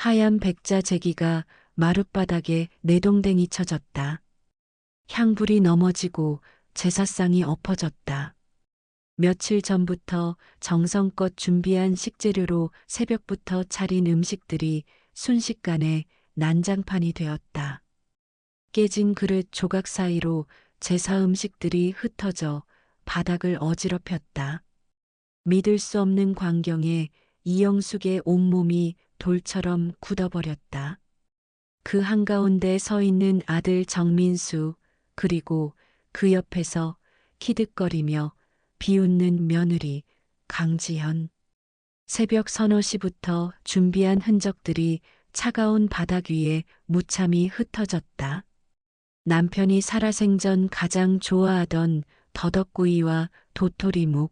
하얀 백자 제기가 마룻바닥에 내동댕이 쳐졌다. 향불이 넘어지고 제사상이 엎어졌다. 며칠 전부터 정성껏 준비한 식재료로 새벽부터 차린 음식들이 순식간에 난장판이 되었다. 깨진 그릇 조각 사이로 제사 음식들이 흩어져 바닥을 어지럽혔다. 믿을 수 없는 광경에 이영숙의 온몸이 돌처럼 굳어버렸다. 그 한가운데 서 있는 아들 정민수, 그리고 그 옆에서 키득거리며 비웃는 며느리 강지현. 새벽 서너 시부터 준비한 흔적들이 차가운 바닥 위에 무참히 흩어졌다. 남편이 살아생전 가장 좋아하던 더덕구이와 도토리묵,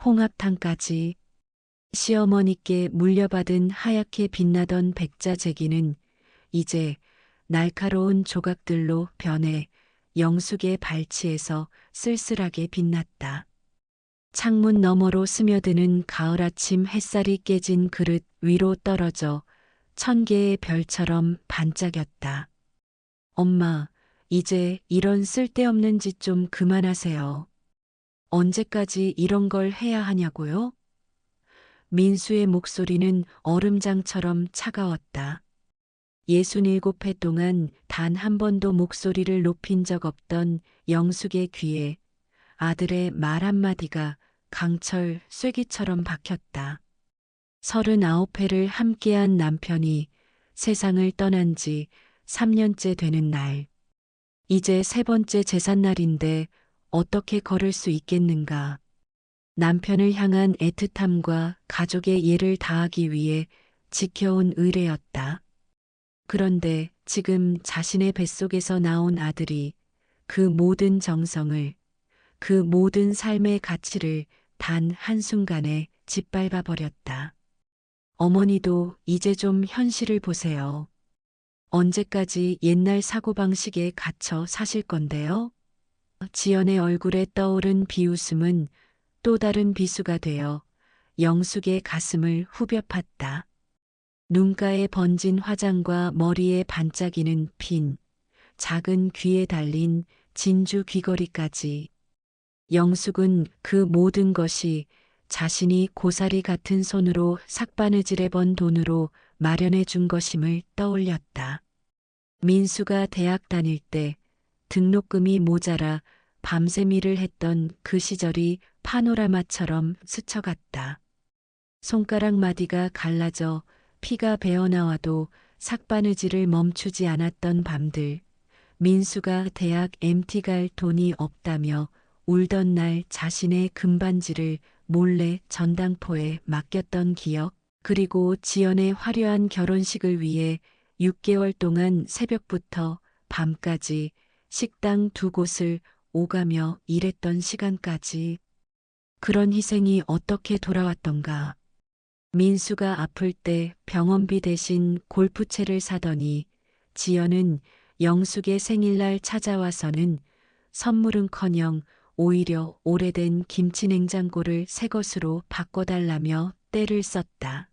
홍합탕까지, 시어머니께 물려받은 하얗게 빛나던 백자제기는 이제 날카로운 조각들로 변해 영숙의 발치에서 쓸쓸하게 빛났다. 창문 너머로 스며드는 가을 아침 햇살이 깨진 그릇 위로 떨어져 천 개의 별처럼 반짝였다. 엄마, 이제 이런 쓸데없는 짓 좀 그만하세요. 언제까지 이런 걸 해야 하냐고요? 민수의 목소리는 얼음장처럼 차가웠다. 67회 동안 단 한 번도 목소리를 높인 적 없던 영숙의 귀에 아들의 말 한마디가 강철 쐐기처럼 박혔다. 39회를 함께한 남편이 세상을 떠난 지 3년째 되는 날. 이제 세 번째 제삿날인데 어떻게 걸을 수 있겠는가. 남편을 향한 애틋함과 가족의 예를 다하기 위해 지켜온 의례였다. 그런데 지금 자신의 뱃속에서 나온 아들이 그 모든 정성을, 그 모든 삶의 가치를 단 한순간에 짓밟아 버렸다. 어머니도 이제 좀 현실을 보세요. 언제까지 옛날 사고방식에 갇혀 사실 건데요? 지연의 얼굴에 떠오른 비웃음은 또 다른 비수가 되어 영숙의 가슴을 후벼 팠다. 눈가에 번진 화장과 머리에 반짝이는 핀, 작은 귀에 달린 진주 귀걸이까지. 영숙은 그 모든 것이 자신이 고사리 같은 손으로 삭바느질해 번 돈으로 마련해 준 것임을 떠올렸다. 민수가 대학 다닐 때 등록금이 모자라 밤샘 일을 했던 그 시절이 파노라마처럼 스쳐갔다. 손가락 마디가 갈라져 피가 배어나와도 삭바느질을 멈추지 않았던 밤들, 민수가 대학 MT 갈 돈이 없다며 울던 날 자신의 금반지를 몰래 전당포에 맡겼던 기억, 그리고 지연의 화려한 결혼식을 위해 6개월 동안 새벽부터 밤까지 식당 두 곳을 오가며 일했던 시간까지. 그런 희생이 어떻게 돌아왔던가. 민수가 아플 때 병원비 대신 골프채를 사더니 지연은 영숙의 생일날 찾아와서는 선물은커녕 오히려 오래된 김치냉장고를 새 것으로 바꿔달라며 떼를 썼다.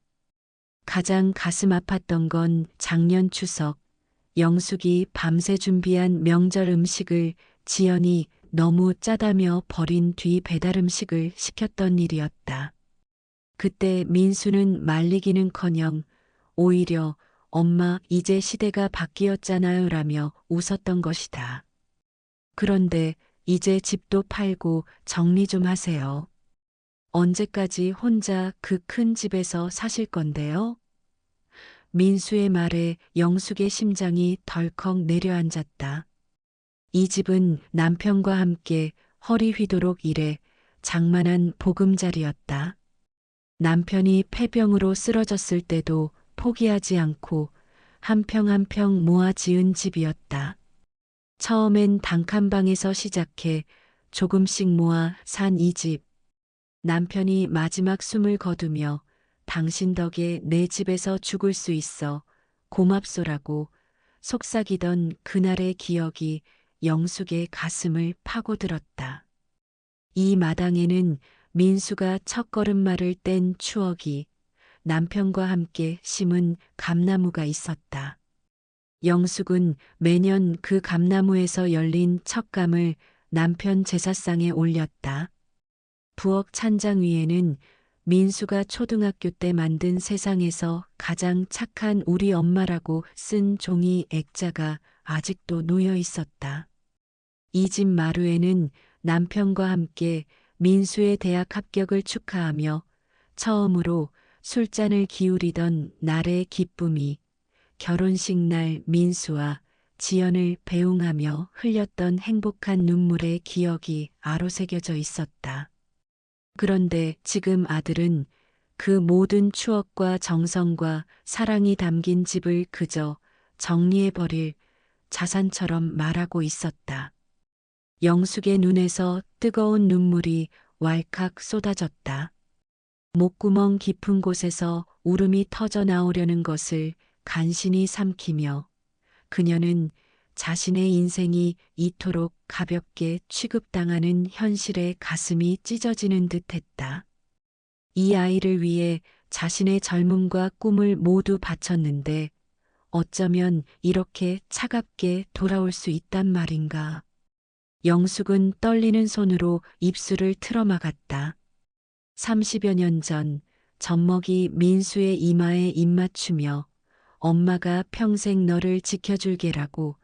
가장 가슴 아팠던 건 작년 추석, 영숙이 밤새 준비한 명절 음식을 지연이 너무 짜다며 버린 뒤 배달 음식을 시켰던 일이었다. 그때 민수는 말리기는커녕 오히려 엄마 이제 시대가 바뀌었잖아요 라며 웃었던 것이다. 그런데 이제 집도 팔고 정리 좀 하세요. 언제까지 혼자 그 큰 집에서 사실 건데요? 민수의 말에 영숙의 심장이 덜컥 내려앉았다. 이 집은 남편과 함께 허리 휘도록 일해 장만한 보금자리였다. 남편이 폐병으로 쓰러졌을 때도 포기하지 않고 한 평 한 평 모아 지은 집이었다. 처음엔 단칸방에서 시작해 조금씩 모아 산 이 집. 남편이 마지막 숨을 거두며 당신 덕에 내 집에서 죽을 수 있어 고맙소라고 속삭이던 그날의 기억이 영숙의 가슴을 파고들었다. 이 마당에는 민수가 첫걸음마를 뗀 추억이, 남편과 함께 심은 감나무가 있었다. 영숙은 매년 그 감나무에서 열린 첫 감을 남편 제사상에 올렸다. 부엌 찬장 위에는 민수가 초등학교 때 만든 세상에서 가장 착한 우리 엄마라고 쓴 종이 액자가 아직도 놓여 있었다. 이 집 마루에는 남편과 함께 민수의 대학 합격을 축하하며 처음으로 술잔을 기울이던 날의 기쁨이, 결혼식 날 민수와 지연을 배웅하며 흘렸던 행복한 눈물의 기억이 아로새겨져 있었다. 그런데 지금 아들은 그 모든 추억과 정성과 사랑이 담긴 집을 그저 정리해버릴 자산처럼 말하고 있었다. 영숙의 눈에서 뜨거운 눈물이 왈칵 쏟아졌다. 목구멍 깊은 곳에서 울음이 터져 나오려는 것을 간신히 삼키며 그녀는 자신의 인생이 이토록 가볍게 취급당하는 현실에 가슴이 찢어지는 듯했다. 이 아이를 위해 자신의 젊음과 꿈을 모두 바쳤는데 어쩌면 이렇게 차갑게 돌아올 수 있단 말인가. 영숙은 떨리는 손으로 입술을 틀어막았다. 30여 년 전 젖먹이 민수의 이마에 입맞추며 엄마가 평생 너를 지켜줄게라고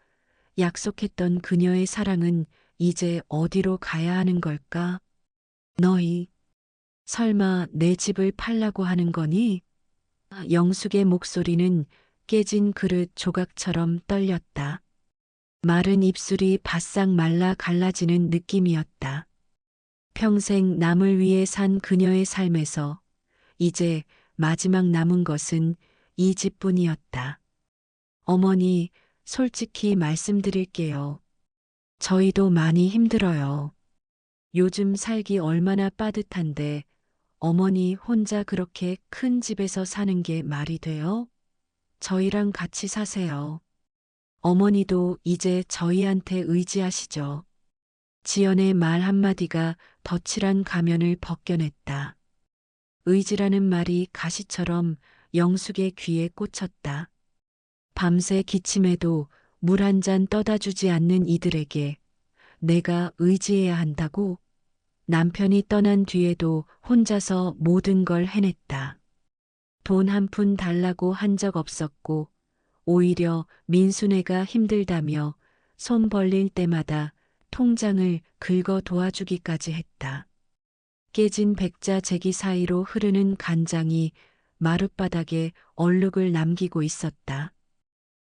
약속했던 그녀의 사랑은 이제 어디로 가야 하는 걸까? 너희, 설마 내 집을 팔라고 하는 거니? 영숙의 목소리는 깨진 그릇 조각처럼 떨렸다. 마른 입술이 바싹 말라 갈라지는 느낌이었다. 평생 남을 위해 산 그녀의 삶에서 이제 마지막 남은 것은 이 집뿐이었다. 어머니, 솔직히 말씀드릴게요. 저희도 많이 힘들어요. 요즘 살기 얼마나 빠듯한데 어머니 혼자 그렇게 큰 집에서 사는 게 말이 돼요? 저희랑 같이 사세요. 어머니도 이제 저희한테 의지하시죠. 지연의 말 한마디가 덧칠한 가면을 벗겨냈다. 의지라는 말이 가시처럼 영숙의 귀에 꽂혔다. 밤새 기침해도 물 한 잔 떠다 주지 않는 이들에게 내가 의지해야 한다고? 남편이 떠난 뒤에도 혼자서 모든 걸 해냈다. 돈 한 푼 달라고 한 적 없었고 오히려 민수네가 힘들다며 손 벌릴 때마다 통장을 긁어 도와주기까지 했다. 깨진 백자 제기 사이로 흐르는 간장이 마룻바닥에 얼룩을 남기고 있었다.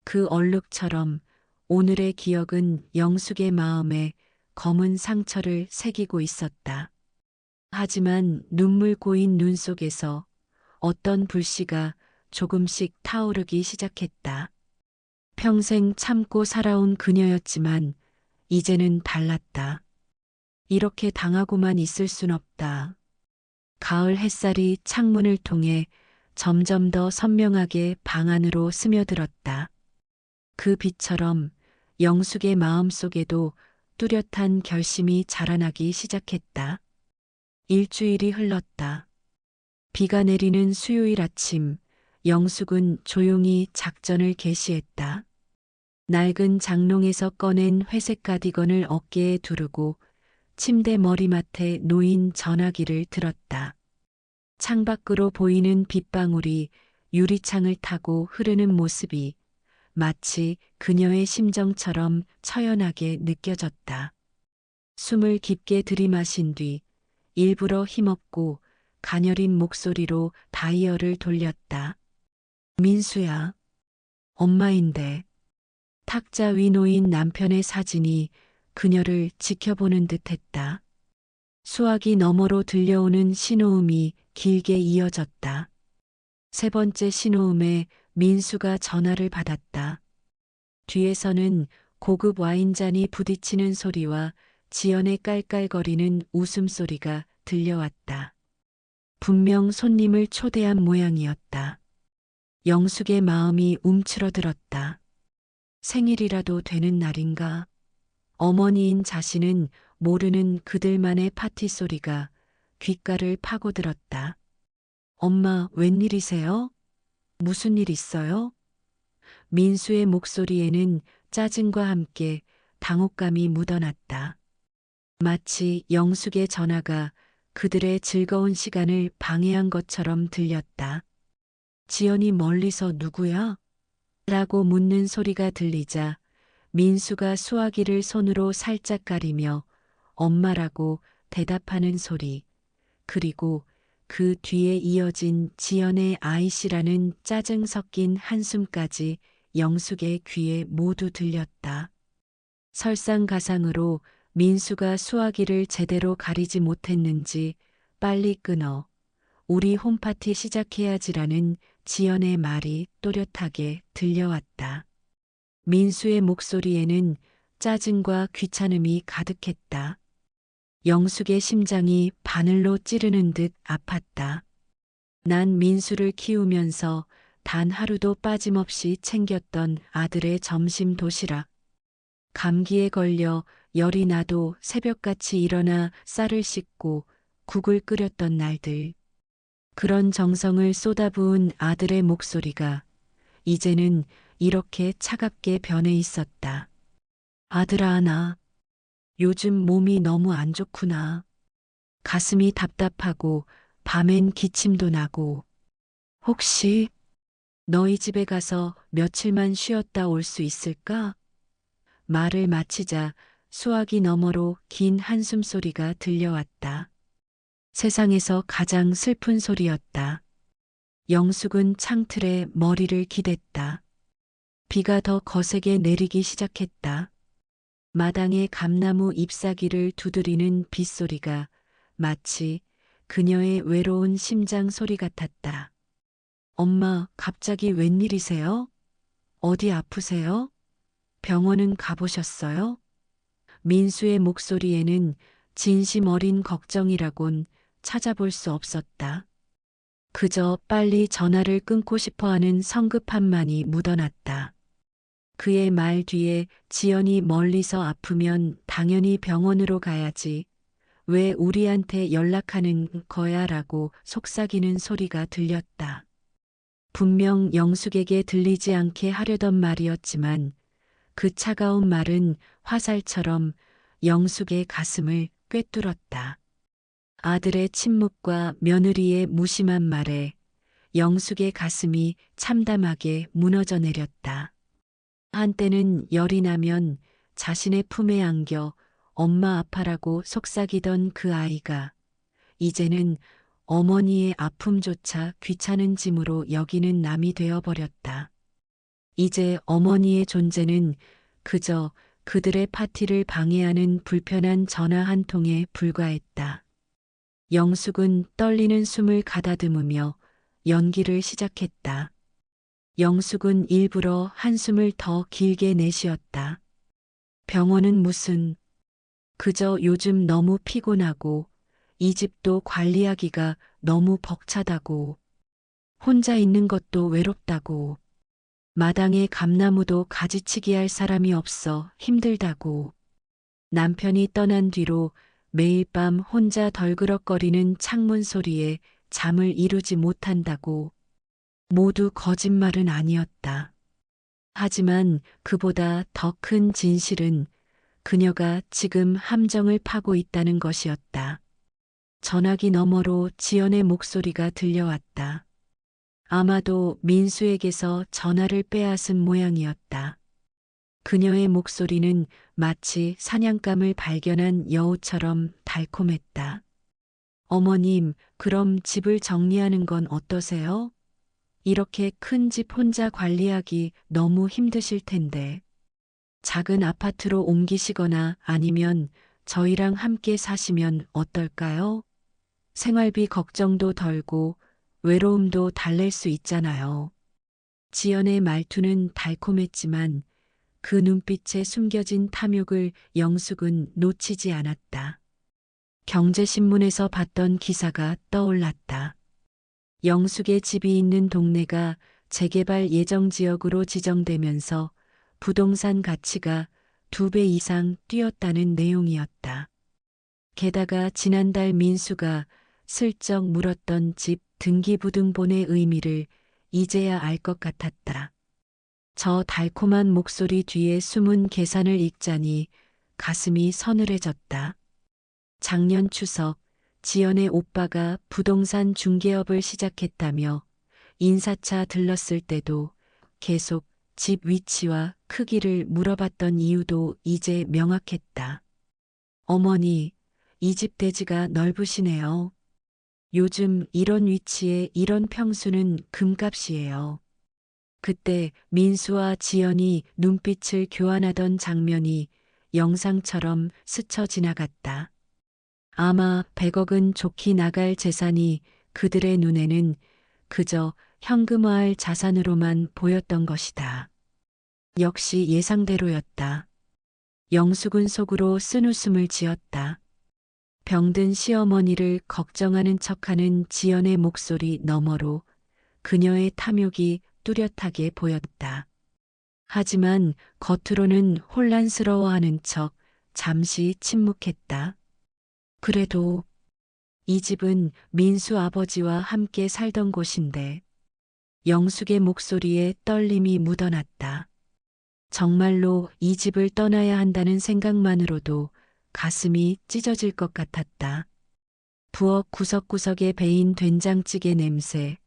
그 얼룩처럼 오늘의 기억은 영숙의 마음에 검은 상처를 새기고 있었다. 하지만 눈물 고인 눈 속에서 어떤 불씨가 조금씩 타오르기 시작했다. 평생 참고 살아온 그녀였지만 이제는 달랐다. 이렇게 당하고만 있을 순 없다. 가을 햇살이 창문을 통해 점점 더 선명하게 방 안으로 스며들었다. 그 빛처럼 영숙의 마음 속에도 뚜렷한 결심이 자라나기 시작했다. 일주일이 흘렀다. 비가 내리는 수요일 아침, 영숙은 조용히 작전을 개시했다. 낡은 장롱에서 꺼낸 회색 가디건을 어깨에 두르고 침대 머리맡에 놓인 전화기를 들었다. 창밖으로 보이는 빗방울이 유리창을 타고 흐르는 모습이 마치 그녀의 심정처럼 처연하게 느껴졌다. 숨을 깊게 들이마신 뒤 일부러 힘없고 가녀린 목소리로 다이얼을 돌렸다. 민수야, 엄마인데. 탁자 위 놓인 남편의 사진이 그녀를 지켜보는 듯했다. 수화기 너머로 들려오는 신호음이 길게 이어졌다. 세 번째 신호음에 민수가 전화를 받았다. 뒤에서는 고급 와인잔이 부딪히는 소리와 지연의 깔깔거리는 웃음소리가 들려왔다. 분명 손님을 초대한 모양이었다. 영숙의 마음이 움츠러들었다. 생일이라도 되는 날인가? 어머니인 자신은 모르는 그들만의 파티 소리가 귓가를 파고들었다. 엄마, 웬일이세요? 무슨 일 있어요? 민수의 목소리에는 짜증과 함께 당혹감이 묻어났다. 마치 영숙의 전화가 그들의 즐거운 시간을 방해한 것처럼 들렸다. 지연이 멀리서 누구야? 라고 묻는 소리가 들리자 민수가 수화기를 손으로 살짝 가리며 엄마라고 대답하는 소리, 그리고 그 뒤에 이어진 지연의 아이씨라는 짜증 섞인 한숨까지 영숙의 귀에 모두 들렸다. 설상가상으로 민수가 수화기를 제대로 가리지 못했는지 빨리 끊어 우리 홈파티 시작해야지라는 지연의 말이 또렷하게 들려왔다. 민수의 목소리에는 짜증과 귀찮음이 가득했다. 영숙의 심장이 바늘로 찌르는 듯 아팠다. 난 민수를 키우면서 단 하루도 빠짐없이 챙겼던 아들의 점심 도시락. 감기에 걸려 열이 나도 새벽같이 일어나 쌀을 씻고 국을 끓였던 날들. 그런 정성을 쏟아부은 아들의 목소리가 이제는 이렇게 차갑게 변해 있었다. 아들아, 나 요즘 몸이 너무 안 좋구나. 가슴이 답답하고 밤엔 기침도 나고. 혹시 너희 집에 가서 며칠만 쉬었다 올 수 있을까? 말을 마치자 수화기 너머로 긴 한숨 소리가 들려왔다. 세상에서 가장 슬픈 소리였다. 영숙은 창틀에 머리를 기댔다. 비가 더 거세게 내리기 시작했다. 마당의 감나무 잎사귀를 두드리는 빗소리가 마치 그녀의 외로운 심장 소리 같았다. 엄마, 갑자기 웬일이세요? 어디 아프세요? 병원은 가보셨어요? 민수의 목소리에는 진심 어린 걱정이라곤 찾아볼 수 없었다. 그저 빨리 전화를 끊고 싶어 하는 성급함만이 묻어났다. 그의 말 뒤에 지연이 멀리서 아프면 당연히 병원으로 가야지. 왜 우리한테 연락하는 거야? 라고 속삭이는 소리가 들렸다. 분명 영숙에게 들리지 않게 하려던 말이었지만 그 차가운 말은 화살처럼 영숙의 가슴을 꿰뚫었다. 아들의 침묵과 며느리의 무심한 말에 영숙의 가슴이 참담하게 무너져 내렸다. 한때는 열이 나면 자신의 품에 안겨 엄마 아파라고 속삭이던 그 아이가 이제는 어머니의 아픔조차 귀찮은 짐으로 여기는 남이 되어버렸다. 이제 어머니의 존재는 그저 그들의 파티를 방해하는 불편한 전화 한 통에 불과했다. 영숙은 떨리는 숨을 가다듬으며 연기를 시작했다. 영숙은 일부러 한숨을 더 길게 내쉬었다. 병원은 무슨, 그저 요즘 너무 피곤하고 이 집도 관리하기가 너무 벅차다고, 혼자 있는 것도 외롭다고, 마당에 감나무도 가지치기 할 사람이 없어 힘들다고, 남편이 떠난 뒤로 매일 밤 혼자 덜그럭거리는 창문 소리에 잠을 이루지 못한다고. 모두 거짓말은 아니었다. 하지만 그보다 더 큰 진실은 그녀가 지금 함정을 파고 있다는 것이었다. 전화기 너머로 지연의 목소리가 들려왔다. 아마도 민수에게서 전화를 빼앗은 모양이었다. 그녀의 목소리는 마치 사냥감을 발견한 여우처럼 달콤했다. 어머님, 그럼 집을 정리하는 건 어떠세요? 이렇게 큰 집 혼자 관리하기 너무 힘드실 텐데. 작은 아파트로 옮기시거나 아니면 저희랑 함께 사시면 어떨까요? 생활비 걱정도 덜고 외로움도 달랠 수 있잖아요. 지연의 말투는 달콤했지만 그 눈빛에 숨겨진 탐욕을 영숙은 놓치지 않았다. 경제신문에서 봤던 기사가 떠올랐다. 영숙의 집이 있는 동네가 재개발 예정 지역으로 지정되면서 부동산 가치가 2배 이상 뛰었다는 내용이었다. 게다가 지난달 민수가 슬쩍 물었던 집 등기부등본의 의미를 이제야 알 것 같았다. 저 달콤한 목소리 뒤에 숨은 계산을 읽자니 가슴이 서늘해졌다. 작년 추석, 지연의 오빠가 부동산 중개업을 시작했다며 인사차 들렀을 때도 계속 집 위치와 크기를 물어봤던 이유도 이제 명확했다. 어머니, 이 집 대지가 넓으시네요. 요즘 이런 위치에 이런 평수는 금값이에요. 그때 민수와 지연이 눈빛을 교환하던 장면이 영상처럼 스쳐 지나갔다. 아마 100억은 좋게 나갈 재산이 그들의 눈에는 그저 현금화할 자산으로만 보였던 것이다. 역시 예상대로였다. 영숙은 속으로 쓴웃음을 지었다. 병든 시어머니를 걱정하는 척하는 지연의 목소리 너머로 그녀의 탐욕이 뚜렷하게 보였다. 하지만 겉으로는 혼란스러워하는 척 잠시 침묵했다. 그래도 이 집은 민수 아버지와 함께 살던 곳인데 영숙의 목소리에 떨림이 묻어났다. 정말로 이 집을 떠나야 한다는 생각만으로도 가슴이 찢어질 것 같았다. 부엌 구석구석에 배인 된장찌개 냄새,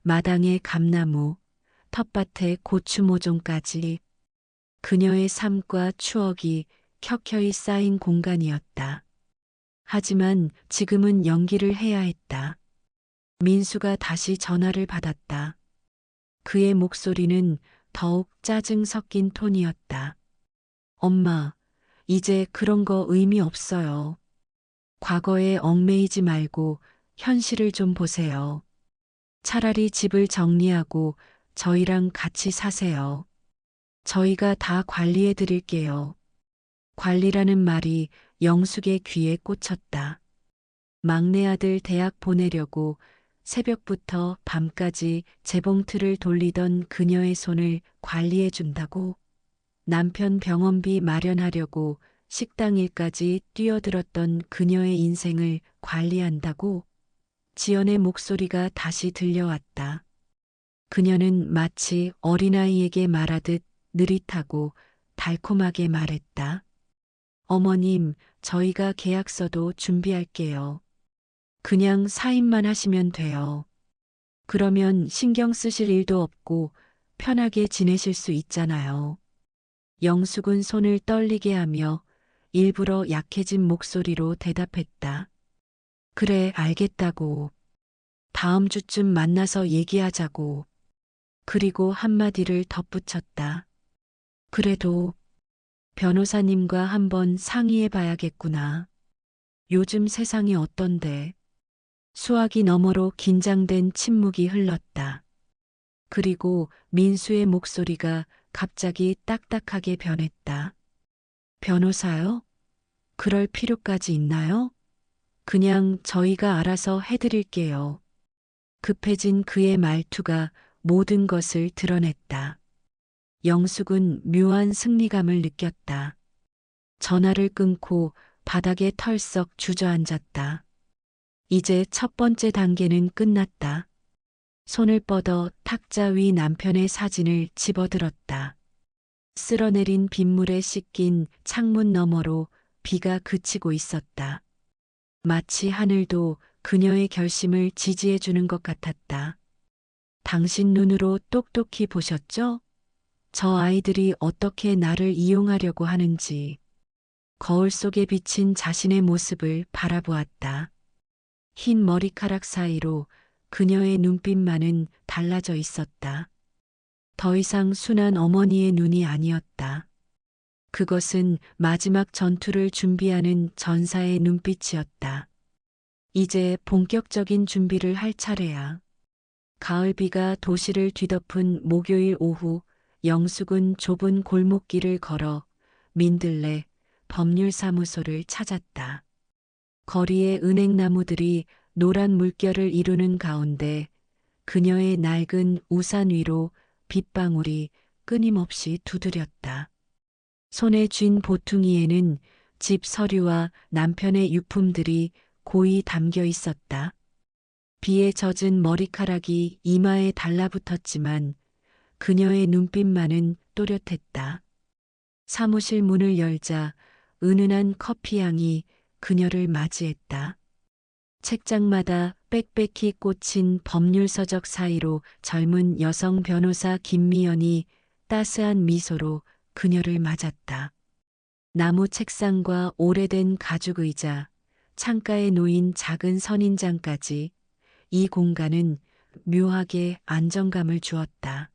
마당의 감나무, 텃밭의 고추 모종까지 그녀의 삶과 추억이 켜켜이 쌓인 공간이었다. 하지만 지금은 연기를 해야 했다. 민수가 다시 전화를 받았다. 그의 목소리는 더욱 짜증 섞인 톤이었다. 엄마, 이제 그런 거 의미 없어요. 과거에 얽매이지 말고 현실을 좀 보세요. 차라리 집을 정리하고 저희랑 같이 사세요. 저희가 다 관리해 드릴게요. 관리라는 말이 영숙의 귀에 꽂혔다. 막내 아들 대학 보내려고 새벽부터 밤까지 재봉틀을 돌리던 그녀의 손을 관리해 준다고, 남편 병원비 마련하려고 식당 일까지 뛰어들었던 그녀의 인생을 관리한다고. 지연의 목소리가 다시 들려왔다. 그녀는 마치 어린아이에게 말하듯 느릿하고 달콤하게 말했다. 어머님, 저희가 계약서도 준비할게요. 그냥 사인만 하시면 돼요. 그러면 신경 쓰실 일도 없고 편하게 지내실 수 있잖아요. 영숙은 손을 떨리게 하며 일부러 약해진 목소리로 대답했다. 그래, 알겠다고. 다음 주쯤 만나서 얘기하자고. 그리고 한마디를 덧붙였다. 그래도 변호사님과 한번 상의해 봐야겠구나. 요즘 세상이 어떤데. 수화기 너머로 긴장된 침묵이 흘렀다. 그리고 민수의 목소리가 갑자기 딱딱하게 변했다. 변호사요? 그럴 필요까지 있나요? 그냥 저희가 알아서 해드릴게요. 급해진 그의 말투가 모든 것을 드러냈다. 영숙은 묘한 승리감을 느꼈다. 전화를 끊고 바닥에 털썩 주저앉았다. 이제 첫 번째 단계는 끝났다. 손을 뻗어 탁자 위 남편의 사진을 집어들었다. 쓸어내린 빗물에 씻긴 창문 너머로 비가 그치고 있었다. 마치 하늘도 그녀의 결심을 지지해 주는 것 같았다. 당신 눈으로 똑똑히 보셨죠? 저 아이들이 어떻게 나를 이용하려고 하는지. 거울 속에 비친 자신의 모습을 바라보았다. 흰 머리카락 사이로 그녀의 눈빛만은 달라져 있었다. 더 이상 순한 어머니의 눈이 아니었다. 그것은 마지막 전투를 준비하는 전사의 눈빛이었다. 이제 본격적인 준비를 할 차례야. 가을비가 도시를 뒤덮은 목요일 오후, 영숙은 좁은 골목길을 걸어 민들레 법률사무소를 찾았다. 거리의 은행나무들이 노란 물결을 이루는 가운데 그녀의 낡은 우산 위로 빗방울이 끊임없이 두드렸다. 손에 쥔 보퉁이에는 집 서류와 남편의 유품들이 고이 담겨 있었다. 비에 젖은 머리카락이 이마에 달라붙었지만 그녀의 눈빛만은 또렷했다. 사무실 문을 열자 은은한 커피향이 그녀를 맞이했다. 책장마다 빽빽히 꽂힌 법률서적 사이로 젊은 여성 변호사 김미연이 따스한 미소로 그녀를 맞았다. 나무 책상과 오래된 가죽 의자, 창가에 놓인 작은 선인장까지 이 공간은 묘하게 안정감을 주었다.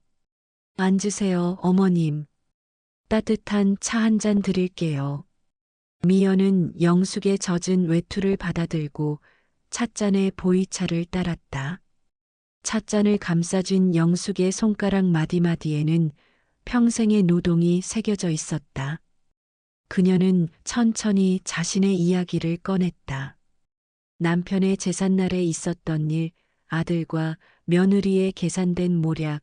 앉으세요, 어머님. 따뜻한 차 한 잔 드릴게요. 미연은 영숙의 젖은 외투를 받아들고 찻잔에 보이차를 따랐다. 찻잔을 감싸준 영숙의 손가락 마디마디에는 평생의 노동이 새겨져 있었다. 그녀는 천천히 자신의 이야기를 꺼냈다. 남편의 제삿날에 있었던 일, 아들과 며느리의 계산된 모략,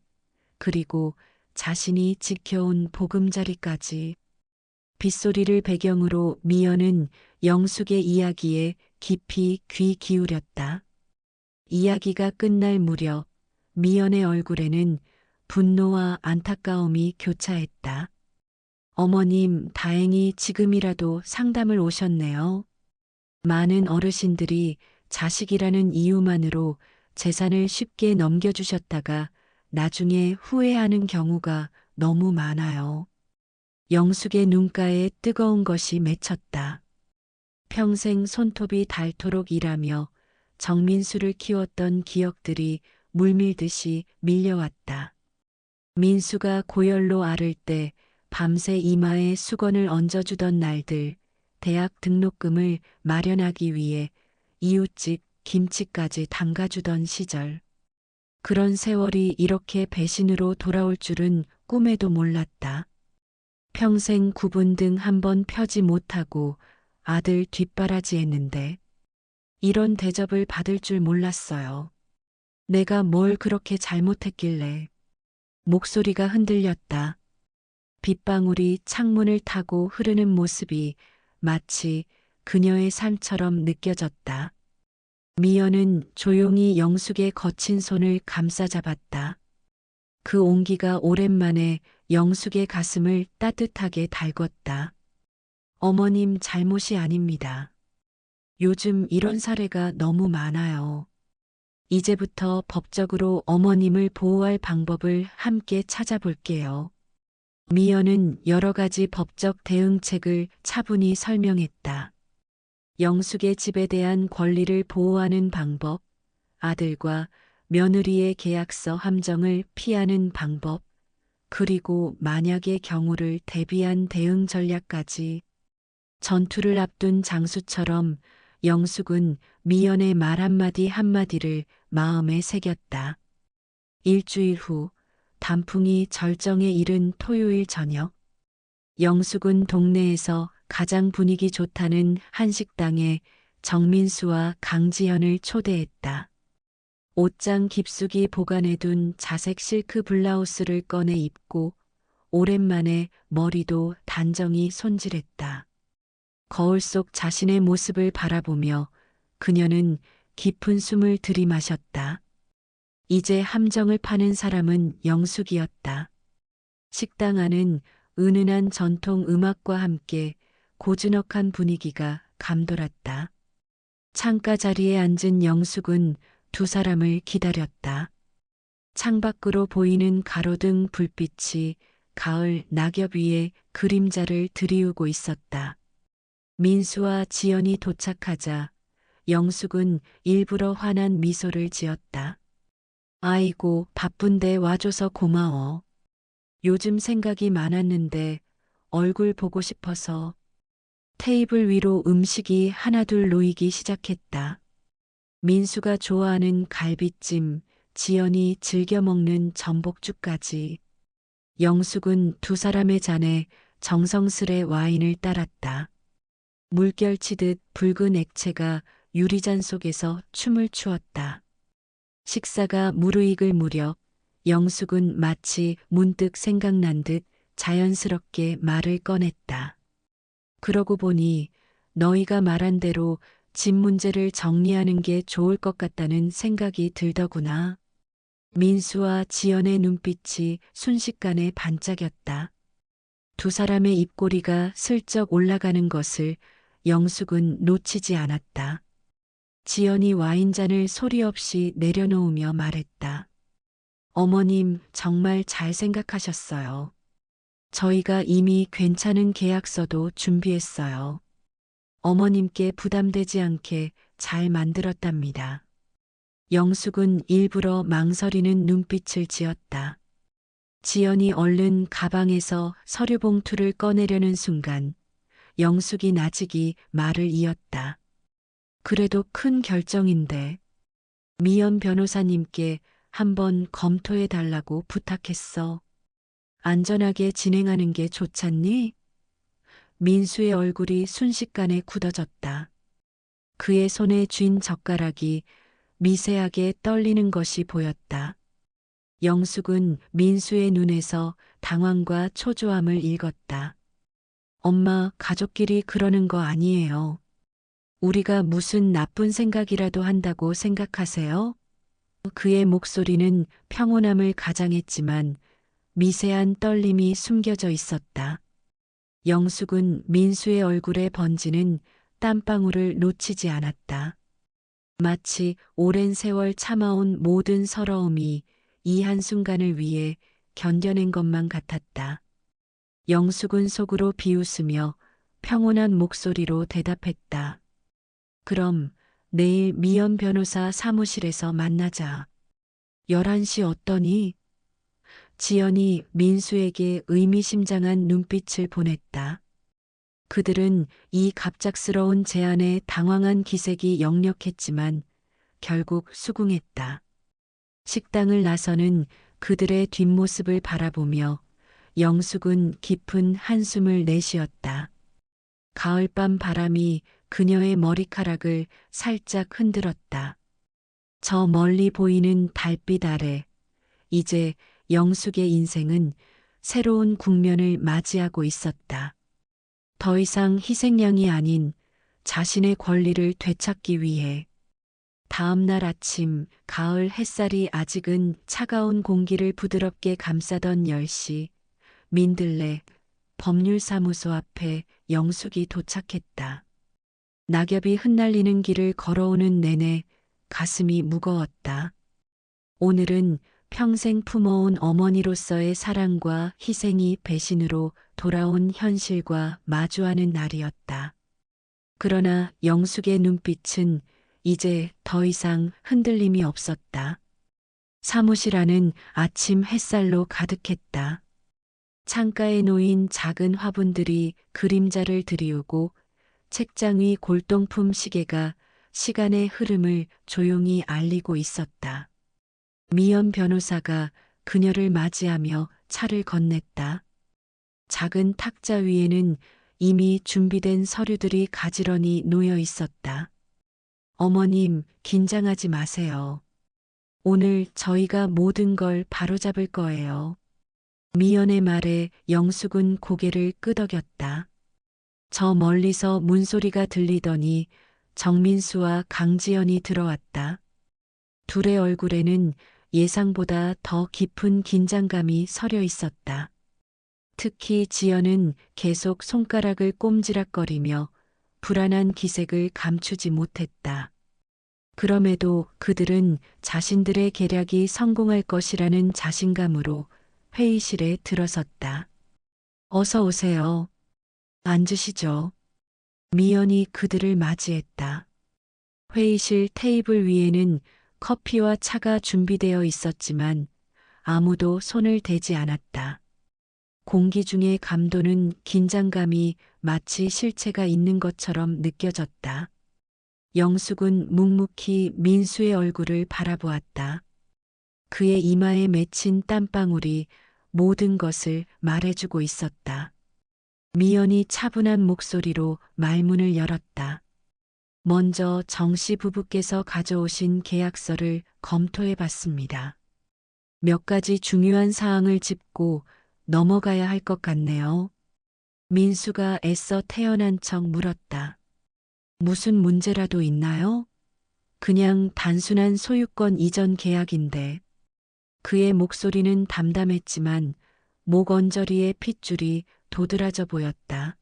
그리고 자신이 지켜온 보금자리까지. 빗소리를 배경으로 미연은 영숙의 이야기에 깊이 귀 기울였다. 이야기가 끝날 무렵 미연의 얼굴에는 분노와 안타까움이 교차했다. 어머님, 다행히 지금이라도 상담을 오셨네요. 많은 어르신들이 자식이라는 이유만으로 재산을 쉽게 넘겨주셨다가 나중에 후회하는 경우가 너무 많아요. 영숙의 눈가에 뜨거운 것이 맺혔다. 평생 손톱이 닳도록 일하며 정민수를 키웠던 기억들이 물밀듯이 밀려왔다. 민수가 고열로 앓을 때 밤새 이마에 수건을 얹어주던 날들, 대학 등록금을 마련하기 위해 이웃집 김치까지 담가주던 시절. 그런 세월이 이렇게 배신으로 돌아올 줄은 꿈에도 몰랐다. 평생 구분 등 한 번 펴지 못하고 아들 뒷바라지했는데 이런 대접을 받을 줄 몰랐어요. 내가 뭘 그렇게 잘못했길래. 목소리가 흔들렸다. 빗방울이 창문을 타고 흐르는 모습이 마치 그녀의 삶처럼 느껴졌다. 미연은 조용히 영숙의 거친 손을 감싸 잡았다. 그 온기가 오랜만에 영숙의 가슴을 따뜻하게 달궜다. 어머님 잘못이 아닙니다. 요즘 이런 사례가 너무 많아요. 이제부터 법적으로 어머님을 보호할 방법을 함께 찾아볼게요. 미연은 여러 가지 법적 대응책을 차분히 설명했다. 영숙의 집에 대한 권리를 보호하는 방법, 아들과 며느리의 계약서 함정을 피하는 방법, 그리고 만약의 경우를 대비한 대응 전략까지. 전투를 앞둔 장수처럼 영숙은 미연의 말 한마디 한마디를 마음에 새겼다. 일주일 후 단풍이 절정에 이른 토요일 저녁, 영숙은 동네에서 가장 분위기 좋다는 한식당에 정민수와 강지현을 초대했다. 옷장 깊숙이 보관해둔 자색 실크 블라우스를 꺼내 입고 오랜만에 머리도 단정히 손질했다. 거울 속 자신의 모습을 바라보며 그녀는 깊은 숨을 들이마셨다. 이제 함정을 파는 사람은 영숙이었다. 식당 안은 은은한 전통 음악과 함께 고즈넉한 분위기가 감돌았다. 창가 자리에 앉은 영숙은 두 사람을 기다렸다. 창밖으로 보이는 가로등 불빛이 가을 낙엽 위에 그림자를 드리우고 있었다. 민수와 지연이 도착하자 영숙은 일부러 환한 미소를 지었다. 아이고, 바쁜데 와줘서 고마워. 요즘 생각이 많았는데 얼굴 보고 싶어서. 테이블 위로 음식이 하나둘 놓이기 시작했다. 민수가 좋아하는 갈비찜, 지연이 즐겨 먹는 전복죽까지. 영숙은 두 사람의 잔에 정성스레 와인을 따랐다. 물결치듯 붉은 액체가 유리잔 속에서 춤을 추었다. 식사가 무르익을 무렵 영숙은 마치 문득 생각난 듯 자연스럽게 말을 꺼냈다. 그러고 보니 너희가 말한 대로 집 문제를 정리하는 게 좋을 것 같다는 생각이 들더구나. 민수와 지연의 눈빛이 순식간에 반짝였다. 두 사람의 입꼬리가 슬쩍 올라가는 것을 영숙은 놓치지 않았다. 지연이 와인잔을 소리 없이 내려놓으며 말했다. 어머님, 정말 잘 생각하셨어요. 저희가 이미 괜찮은 계약서도 준비했어요. 어머님께 부담되지 않게 잘 만들었답니다. 영숙은 일부러 망설이는 눈빛을 지었다. 지연이 얼른 가방에서 서류 봉투를 꺼내려는 순간 영숙이 나직이 말을 이었다. 그래도 큰 결정인데 미연 변호사님께 한번 검토해 달라고 부탁했어. 안전하게 진행하는 게 좋잖니? 민수의 얼굴이 순식간에 굳어졌다. 그의 손에 쥔 젓가락이 미세하게 떨리는 것이 보였다. 영숙은 민수의 눈에서 당황과 초조함을 읽었다. 엄마, 가족끼리 그러는 거 아니에요. 우리가 무슨 나쁜 생각이라도 한다고 생각하세요? 그의 목소리는 평온함을 가장했지만 미세한 떨림이 숨겨져 있었다. 영숙은 민수의 얼굴에 번지는 땀방울을 놓치지 않았다. 마치 오랜 세월 참아온 모든 서러움이 이 한순간을 위해 견뎌낸 것만 같았다. 영숙은 속으로 비웃으며 평온한 목소리로 대답했다. 그럼 내일 미연 변호사 사무실에서 만나자. 11시 어떠니? 지연이 민수에게 의미심장한 눈빛을 보냈다. 그들은 이 갑작스러운 제안에 당황한 기색이 역력했지만 결국 수긍했다. 식당을 나서는 그들의 뒷모습을 바라보며 영숙은 깊은 한숨을 내쉬었다. 가을밤 바람이 그녀의 머리카락을 살짝 흔들었다. 저 멀리 보이는 달빛 아래 이제 영숙의 인생은 새로운 국면을 맞이하고 있었다. 더 이상 희생양이 아닌 자신의 권리를 되찾기 위해. 다음 날 아침 가을 햇살이 아직은 차가운 공기를 부드럽게 감싸던 10시 민들레 법률사무소 앞에 영숙이 도착했다. 낙엽이 흩날리는 길을 걸어오는 내내 가슴이 무거웠다. 오늘은 평생 품어온 어머니로서의 사랑과 희생이 배신으로 돌아온 현실과 마주하는 날이었다. 그러나 영숙의 눈빛은 이제 더 이상 흔들림이 없었다. 사무실 안은 아침 햇살로 가득했다. 창가에 놓인 작은 화분들이 그림자를 드리우고 책장 위 골동품 시계가 시간의 흐름을 조용히 알리고 있었다. 미연 변호사가 그녀를 맞이하며 차를 건넸다. 작은 탁자 위에는 이미 준비된 서류들이 가지런히 놓여 있었다. 어머님, 긴장하지 마세요. 오늘 저희가 모든 걸 바로잡을 거예요. 미연의 말에 영숙은 고개를 끄덕였다. 저 멀리서 문소리가 들리더니 정민수와 강지연이 들어왔다. 둘의 얼굴에는 예상보다 더 깊은 긴장감이 서려 있었다. 특히 지연은 계속 손가락을 꼼지락거리며 불안한 기색을 감추지 못했다. 그럼에도 그들은 자신들의 계략이 성공할 것이라는 자신감으로 회의실에 들어섰다. 어서 오세요. 앉으시죠. 미연이 그들을 맞이했다. 회의실 테이블 위에는 커피와 차가 준비되어 있었지만 아무도 손을 대지 않았다. 공기 중의 감도는 긴장감이 마치 실체가 있는 것처럼 느껴졌다. 영숙은 묵묵히 민수의 얼굴을 바라보았다. 그의 이마에 맺힌 땀방울이 모든 것을 말해주고 있었다. 미연이 차분한 목소리로 말문을 열었다. 먼저 정씨 부부께서 가져오신 계약서를 검토해 봤습니다. 몇 가지 중요한 사항을 짚고 넘어가야 할 것 같네요. 민수가 애써 태연한 척 물었다. 무슨 문제라도 있나요? 그냥 단순한 소유권 이전 계약인데. 그의 목소리는 담담했지만 목 언저리의 핏줄이 도드라져 보였다.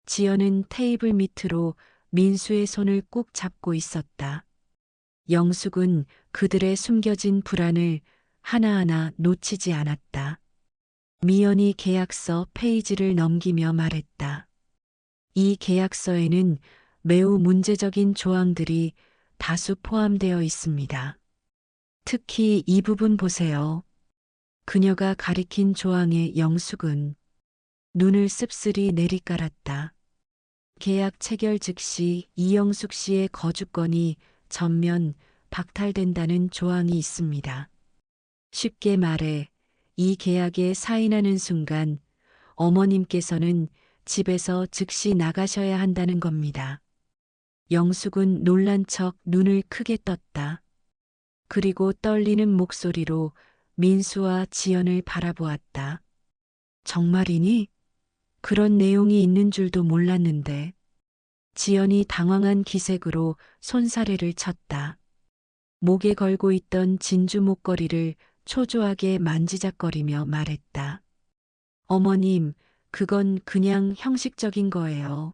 지연은 테이블 밑으로 민수의 손을 꾹 잡고 있었다. 영숙은 그들의 숨겨진 불안을 하나하나 놓치지 않았다. 미연이 계약서 페이지를 넘기며 말했다. 이 계약서에는 매우 문제적인 조항들이 다수 포함되어 있습니다. 특히 이 부분 보세요. 그녀가 가리킨 조항의 영숙은 눈을 씁쓸히 내리깔았다. 계약 체결 즉시 이영숙 씨의 거주권이 전면 박탈된다는 조항이 있습니다. 쉽게 말해 이 계약에 사인하는 순간 어머님께서는 집에서 즉시 나가셔야 한다는 겁니다. 영숙은 놀란 척 눈을 크게 떴다. 그리고 떨리는 목소리로 민수와 지연을 바라보았다. 정말이니? 그런 내용이 있는 줄도 몰랐는데. 지연이 당황한 기색으로 손사래를 쳤다. 목에 걸고 있던 진주 목걸이를 초조하게 만지작거리며 말했다. 어머님, 그건 그냥 형식적인 거예요.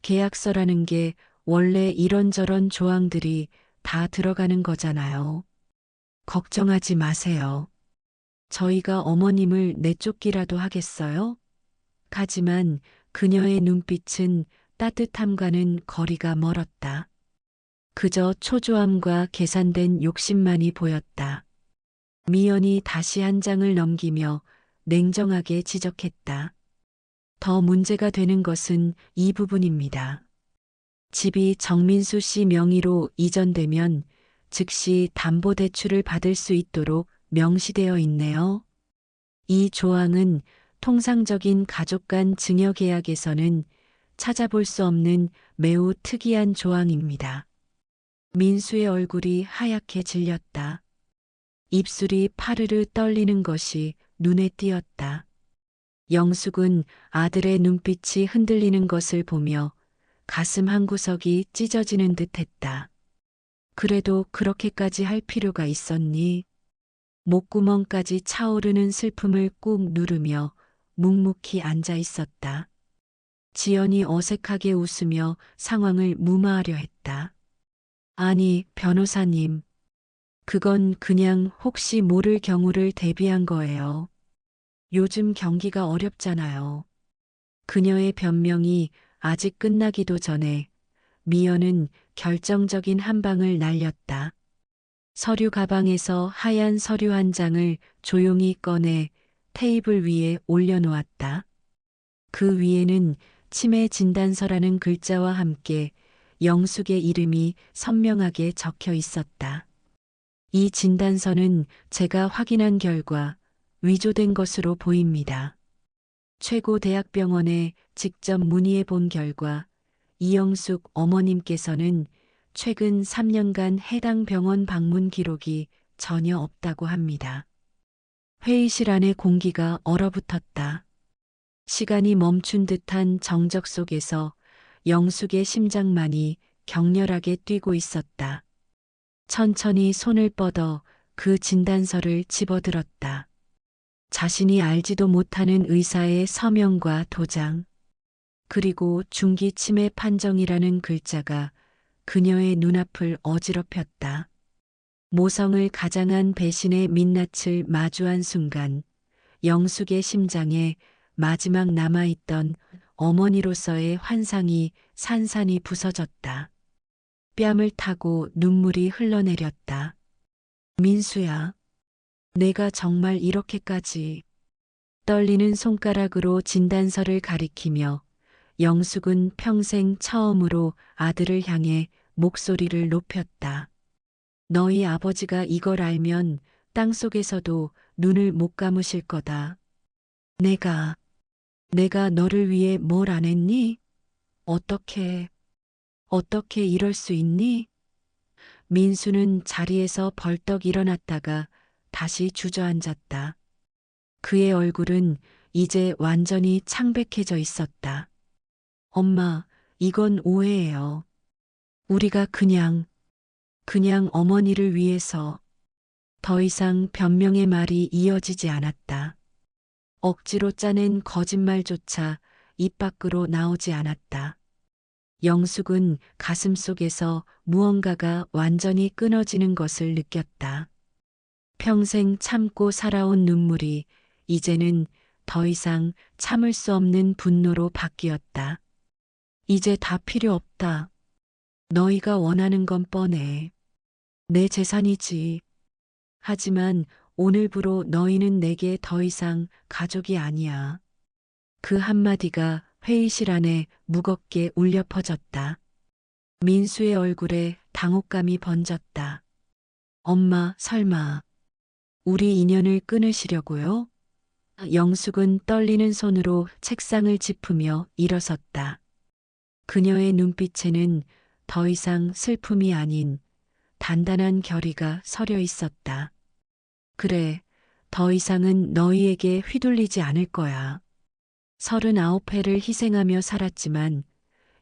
계약서라는 게 원래 이런저런 조항들이 다 들어가는 거잖아요. 걱정하지 마세요. 저희가 어머님을 내쫓기라도 하겠어요? 하지만 그녀의 눈빛은 따뜻함과는 거리가 멀었다. 그저 초조함과 계산된 욕심만이 보였다. 미연이 다시 한 장을 넘기며 냉정하게 지적했다. 더 문제가 되는 것은 이 부분입니다. 집이 정민수 씨 명의로 이전되면 즉시 담보대출을 받을 수 있도록 명시되어 있네요. 이 조항은 통상적인 가족 간 증여계약에서는 찾아볼 수 없는 매우 특이한 조항입니다. 민수의 얼굴이 하얗게 질렸다. 입술이 파르르 떨리는 것이 눈에 띄었다. 영숙은 아들의 눈빛이 흔들리는 것을 보며 가슴 한구석이 찢어지는 듯 했다. 그래도 그렇게까지 할 필요가 있었니? 목구멍까지 차오르는 슬픔을 꾹 누르며 묵묵히 앉아 있었다. 지연이 어색하게 웃으며 상황을 무마하려 했다. 아니, 변호사님. 그건 그냥 혹시 모를 경우를 대비한 거예요. 요즘 경기가 어렵잖아요. 그녀의 변명이 아직 끝나기도 전에 미연은 결정적인 한 방을 날렸다. 서류 가방에서 하얀 서류 한 장을 조용히 꺼내 테이블 위에 올려놓았다. 그 위에는 치매 진단서라는 글자와 함께 영숙의 이름이 선명하게 적혀 있었다. 이 진단서는 제가 확인한 결과 위조된 것으로 보입니다. 최고대학병원에 직접 문의해 본 결과 이영숙 어머님께서는 최근 3년간 해당 병원 방문 기록이 전혀 없다고 합니다. 회의실 안의 공기가 얼어붙었다. 시간이 멈춘 듯한 정적 속에서 영숙의 심장만이 격렬하게 뛰고 있었다. 천천히 손을 뻗어 그 진단서를 집어들었다. 자신이 알지도 못하는 의사의 서명과 도장, 그리고 중기 치매 판정이라는 글자가 그녀의 눈앞을 어지럽혔다. 모성을 가장한 배신의 민낯을 마주한 순간 영숙의 심장에 마지막 남아있던 어머니로서의 환상이 산산이 부서졌다. 뺨을 타고 눈물이 흘러내렸다. 민수야, 내가 정말 이렇게까지. 떨리는 손가락으로 진단서를 가리키며 영숙은 평생 처음으로 아들을 향해 목소리를 높였다. 너희 아버지가 이걸 알면 땅속에서도 눈을 못 감으실 거다. 내가 너를 위해 뭘 안 했니? 어떻게 이럴 수 있니? 민수는 자리에서 벌떡 일어났다가 다시 주저앉았다. 그의 얼굴은 이제 완전히 창백해져 있었다. 엄마, 이건 오해예요. 우리가 그냥 어머니를 위해서. 더 이상 변명의 말이 이어지지 않았다. 억지로 짜낸 거짓말조차 입 밖으로 나오지 않았다. 영숙은 가슴속에서 무언가가 완전히 끊어지는 것을 느꼈다. 평생 참고 살아온 눈물이 이제는 더 이상 참을 수 없는 분노로 바뀌었다. 이제 다 필요 없다. 너희가 원하는 건 뻔해. 내 재산이지. 하지만 오늘부로 너희는 내게 더 이상 가족이 아니야. 그 한마디가 회의실 안에 무겁게 울려 퍼졌다. 민수의 얼굴에 당혹감이 번졌다. 엄마, 설마 우리 인연을 끊으시려고요? 영숙은 떨리는 손으로 책상을 짚으며 일어섰다. 그녀의 눈빛에는 더 이상 슬픔이 아닌 단단한 결의가 서려 있었다. 그래, 더 이상은 너희에게 휘둘리지 않을 거야. 39회를 희생하며 살았지만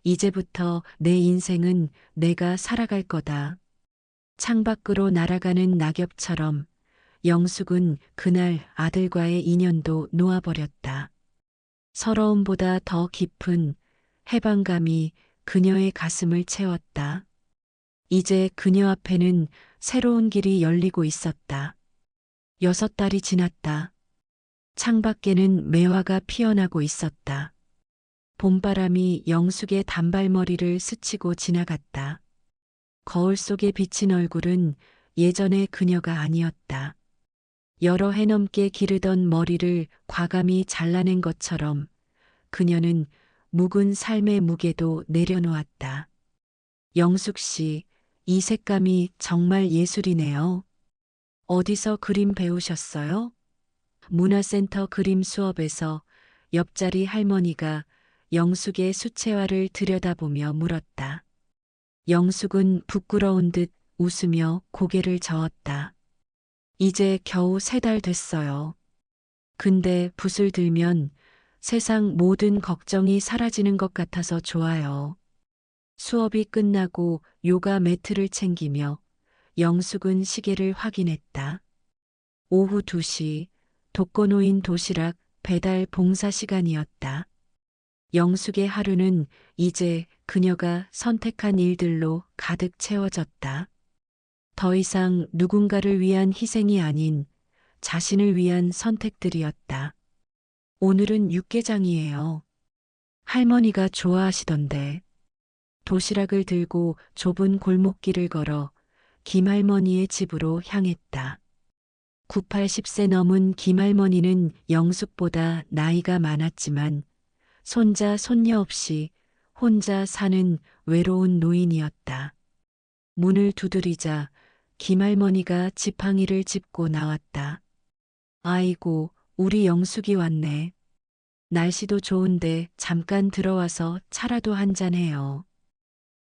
이제부터 내 인생은 내가 살아갈 거다. 창밖으로 날아가는 낙엽처럼 영숙은 그날 아들과의 인연도 놓아버렸다. 서러움보다 더 깊은 해방감이 그녀의 가슴을 채웠다. 이제 그녀 앞에는 새로운 길이 열리고 있었다. 6달이 지났다. 창밖에는 매화가 피어나고 있었다. 봄바람이 영숙의 단발머리를 스치고 지나갔다. 거울 속에 비친 얼굴은 예전의 그녀가 아니었다. 여러 해 넘게 기르던 머리를 과감히 잘라낸 것처럼 그녀는 묵은 삶의 무게도 내려놓았다. 영숙 씨, 이 색감이 정말 예술이네요. 어디서 그림 배우셨어요? 문화센터 그림 수업에서 옆자리 할머니가 영숙의 수채화를 들여다보며 물었다. 영숙은 부끄러운 듯 웃으며 고개를 저었다. 이제 겨우 3달 됐어요. 근데 붓을 들면 세상 모든 걱정이 사라지는 것 같아서 좋아요. 수업이 끝나고 요가 매트를 챙기며 영숙은 시계를 확인했다. 오후 2시 독거노인 도시락 배달 봉사 시간이었다. 영숙의 하루는 이제 그녀가 선택한 일들로 가득 채워졌다. 더 이상 누군가를 위한 희생이 아닌 자신을 위한 선택들이었다. 오늘은 육개장이에요. 할머니가 좋아하시던데. 도시락을 들고 좁은 골목길을 걸어 김할머니의 집으로 향했다. 9, 80세 넘은 김할머니는 영숙보다 나이가 많았지만 손자, 손녀 없이 혼자 사는 외로운 노인이었다. 문을 두드리자 김할머니가 지팡이를 짚고 나왔다. 아이고, 우리 영숙이 왔네. 날씨도 좋은데 잠깐 들어와서 차라도 한잔해요.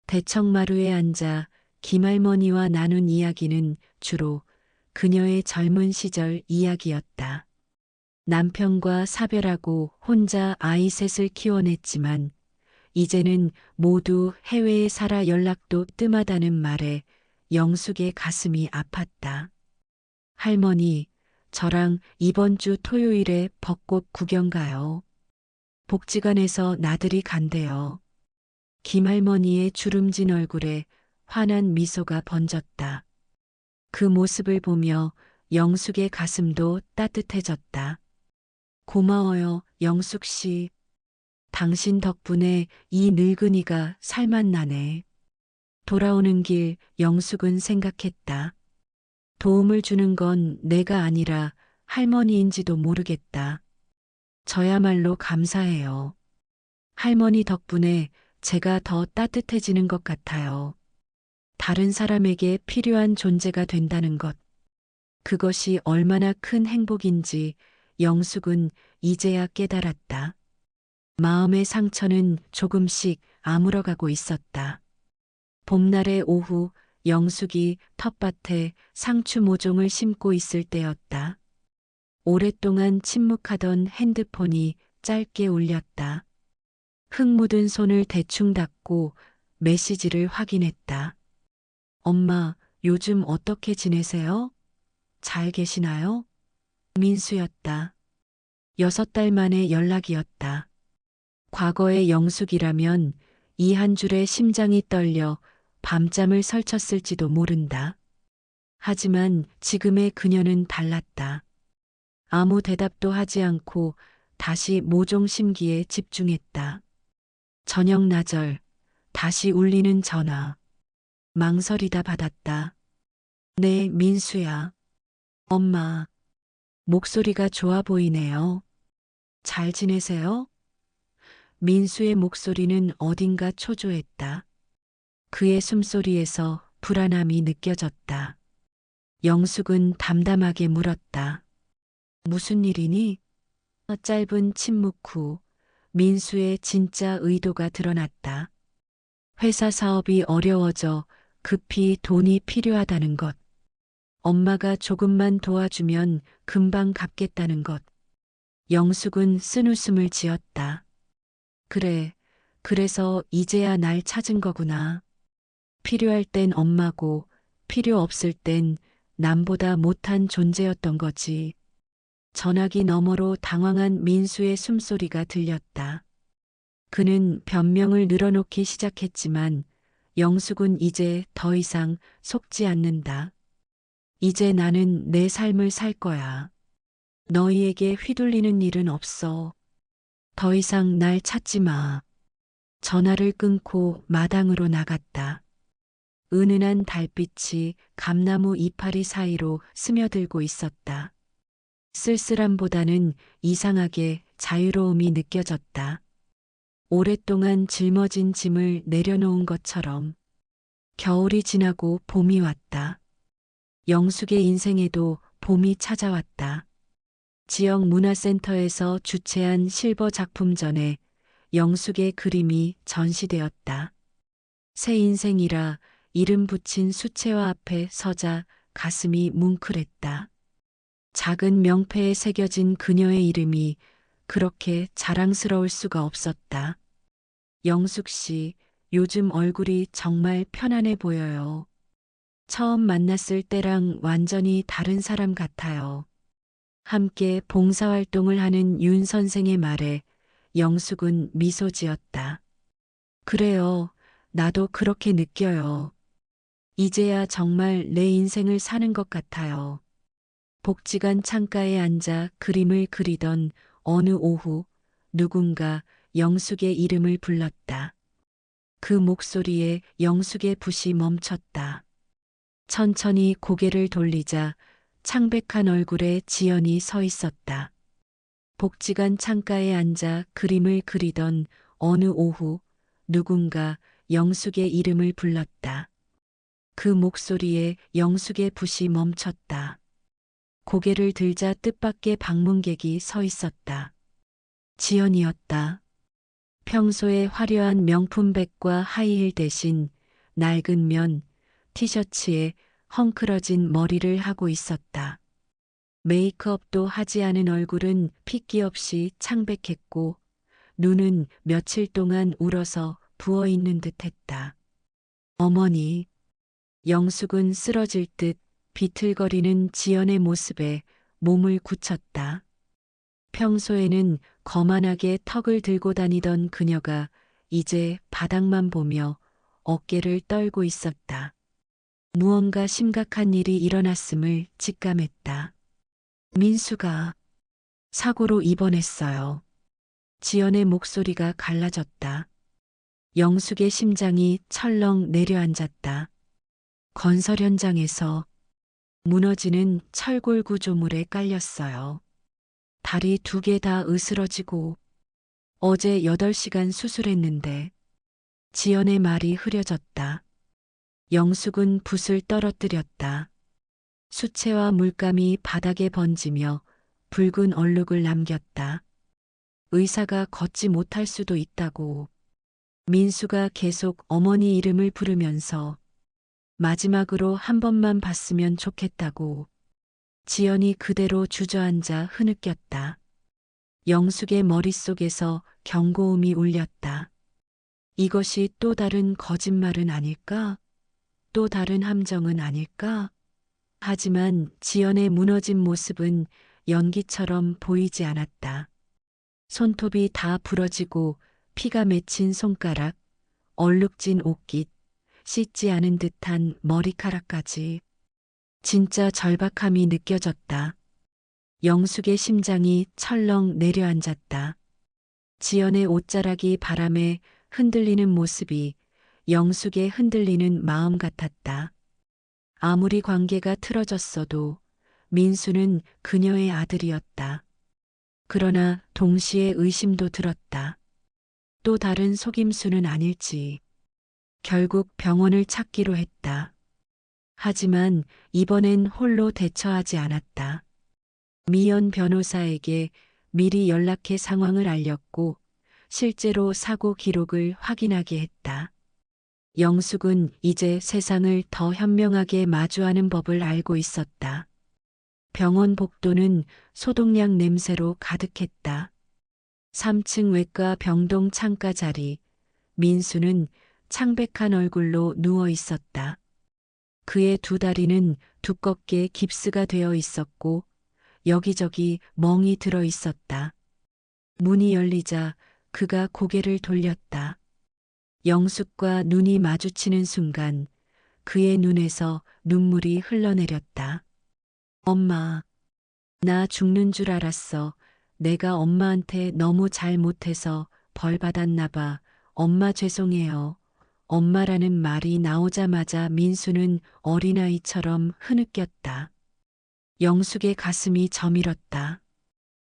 대청마루에 앉아 김할머니와 나눈 이야기는 주로 그녀의 젊은 시절 이야기였다. 남편과 사별하고 혼자 아이 셋을 키워냈지만 이제는 모두 해외에 살아 연락도 뜸하다는 말에 영숙의 가슴이 아팠다. 할머니, 저랑 이번 주 토요일에 벚꽃 구경 가요. 복지관에서 나들이 간대요. 김할머니의 주름진 얼굴에 환한 미소가 번졌다. 그 모습을 보며 영숙의 가슴도 따뜻해졌다. 고마워요, 영숙 씨. 당신 덕분에 이 늙은이가 살맛나네. 돌아오는 길 영숙은 생각했다. 도움을 주는 건 내가 아니라 할머니인지도 모르겠다. 저야말로 감사해요. 할머니 덕분에 제가 더 따뜻해지는 것 같아요. 다른 사람에게 필요한 존재가 된다는 것. 그것이 얼마나 큰 행복인지 영숙은 이제야 깨달았다. 마음의 상처는 조금씩 아물어가고 있었다. 봄날의 오후 영숙이 텃밭에 상추 모종을 심고 있을 때였다. 오랫동안 침묵하던 핸드폰이 짧게 울렸다. 흙 묻은 손을 대충 닦고 메시지를 확인했다. 엄마, 요즘 어떻게 지내세요? 잘 계시나요? 민수였다. 6달 만에 연락이었다. 과거의 영숙이라면 이 한 줄에 심장이 떨려 밤잠을 설쳤을지도 모른다. 하지만 지금의 그녀는 달랐다. 아무 대답도 하지 않고 다시 모종 심기에 집중했다. 저녁 나절, 다시 울리는 전화. 망설이다 받았다. 네, 민수야. 엄마, 목소리가 좋아 보이네요. 잘 지내세요? 민수의 목소리는 어딘가 초조했다. 그의 숨소리에서 불안함이 느껴졌다. 영숙은 담담하게 물었다. 무슨 일이니? 짧은 침묵 후 민수의 진짜 의도가 드러났다. 회사 사업이 어려워져 급히 돈이 필요하다는 것. 엄마가 조금만 도와주면 금방 갚겠다는 것. 영숙은 쓴웃음을 지었다. 그래, 그래서 이제야 날 찾은 거구나. 필요할 땐 엄마고 필요 없을 땐 남보다 못한 존재였던 거지. 전화기 너머로 당황한 민수의 숨소리가 들렸다. 그는 변명을 늘어놓기 시작했지만 영숙은 이제 더 이상 속지 않는다. 이제 나는 내 삶을 살 거야. 너희에게 휘둘리는 일은 없어. 더 이상 날 찾지 마. 전화를 끊고 마당으로 나갔다. 은은한 달빛이 감나무 이파리 사이로 스며들고 있었다. 쓸쓸함보다는 이상하게 자유로움이 느껴졌다. 오랫동안 짊어진 짐을 내려놓은 것처럼 겨울이 지나고 봄이 왔다. 영숙의 인생에도 봄이 찾아왔다. 지역 문화센터에서 주최한 실버 작품전에 영숙의 그림이 전시되었다. 새 인생이라 이름 붙인 수채화 앞에 서자 가슴이 뭉클했다. 작은 명패에 새겨진 그녀의 이름이 그렇게 자랑스러울 수가 없었다. 영숙 씨, 요즘 얼굴이 정말 편안해 보여요. 처음 만났을 때랑 완전히 다른 사람 같아요. 함께 봉사활동을 하는 윤 선생의 말에 영숙은 미소 지었다. 그래요. 나도 그렇게 느껴요. 이제야 정말 내 인생을 사는 것 같아요. 복지관 창가에 앉아 그림을 그리던 어느 오후 누군가 영숙의 이름을 불렀다. 그 목소리에 영숙의 붓이 멈췄다. 천천히 고개를 돌리자 창백한 얼굴에 지연이 서 있었다. 복지관 창가에 앉아 그림을 그리던 어느 오후 누군가 영숙의 이름을 불렀다. 그 목소리에 영숙의 붓이 멈췄다. 고개를 들자 뜻밖의 방문객이 서 있었다. 지연이었다. 평소에 화려한 명품백과 하이힐 대신 낡은 면, 티셔츠에 헝클어진 머리를 하고 있었다. 메이크업도 하지 않은 얼굴은 핏기 없이 창백했고 눈은 며칠 동안 울어서 부어있는 듯했다. 어머니, 영숙은 쓰러질 듯 비틀거리는 지연의 모습에 몸을 굳혔다. 평소에는 거만하게 턱을 들고 다니던 그녀가 이제 바닥만 보며 어깨를 떨고 있었다. 무언가 심각한 일이 일어났음을 직감했다. 민수가 사고로 입원했어요. 지연의 목소리가 갈라졌다. 영숙의 심장이 철렁 내려앉았다. 건설 현장에서 무너지는 철골 구조물에 깔렸어요. 다리 2개 다 으스러지고 어제 8시간 수술했는데 지연의 말이 흐려졌다. 영숙은 붓을 떨어뜨렸다. 수채화 물감이 바닥에 번지며 붉은 얼룩을 남겼다. 의사가 걷지 못할 수도 있다고. 민수가 계속 어머니 이름을 부르면서 마지막으로 한 번만 봤으면 좋겠다고. 지연이 그대로 주저앉아 흐느꼈다. 영숙의 머릿속에서 경고음이 울렸다. 이것이 또 다른 거짓말은 아닐까? 또 다른 함정은 아닐까? 하지만 지연의 무너진 모습은 연기처럼 보이지 않았다. 손톱이 다 부러지고 피가 맺힌 손가락, 얼룩진 옷깃, 씻지 않은 듯한 머리카락까지 진짜 절박함이 느껴졌다. 영숙의 심장이 철렁 내려앉았다. 지연의 옷자락이 바람에 흔들리는 모습이 영숙의 흔들리는 마음 같았다. 아무리 관계가 틀어졌어도 민수는 그녀의 아들이었다. 그러나 동시에 의심도 들었다. 또 다른 속임수는 아닐지. 결국 병원을 찾기로 했다. 하지만 이번엔 홀로 대처하지 않았다. 미연 변호사에게 미리 연락해 상황을 알렸고 실제로 사고 기록을 확인하게 했다. 영숙은 이제 세상을 더 현명하게 마주하는 법을 알고 있었다. 병원 복도는 소독약 냄새로 가득했다. 3층 외과 병동 창가 자리, 민수는 창백한 얼굴로 누워 있었다. 그의 두 다리는 두껍게 깁스가 되어 있었고 여기저기 멍이 들어 있었다. 문이 열리자 그가 고개를 돌렸다. 영숙과 눈이 마주치는 순간 그의 눈에서 눈물이 흘러내렸다. 엄마, 나 죽는 줄 알았어. 내가 엄마한테 너무 잘못해서 벌 받았나 봐. 엄마 죄송해요. 엄마라는 말이 나오자마자 민수는 어린아이처럼 흐느꼈다. 영숙의 가슴이 저밀었다.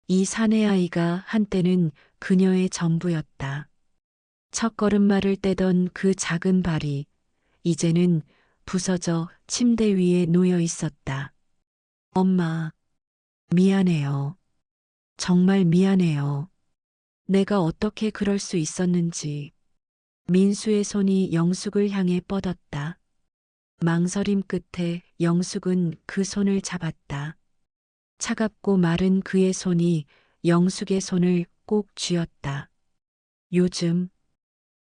이 사내아이가 한때는 그녀의 전부였다. 첫걸음마를 떼던 그 작은 발이 이제는 부서져 침대 위에 놓여 있었다. 엄마, 미안해요. 정말 미안해요. 내가 어떻게 그럴 수 있었는지. 민수의 손이 영숙을 향해 뻗었다. 망설임 끝에 영숙은 그 손을 잡았다. 차갑고 마른 그의 손이 영숙의 손을 꼭 쥐었다. 요즘